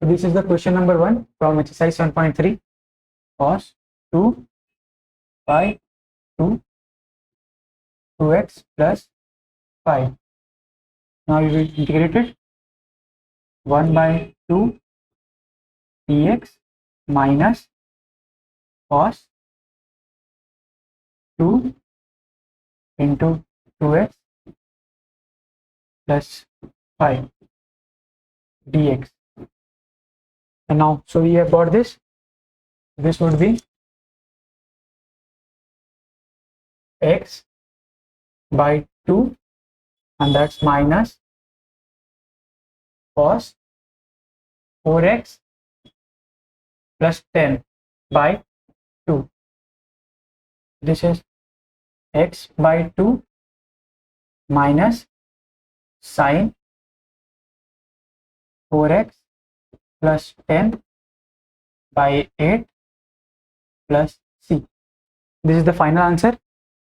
So this is the question number 1 from exercise 7.3, cos 2 by 2x plus 5. Now you will integrate it. 1 by 2 dx minus cos 2 into 2x plus 5 dx. And now, so we have got this. This would be x by 2, and that's minus cos 4x plus 10 by 2. This is x by 2 minus sine 4x plus 10 by 8 plus c. This is the final answer.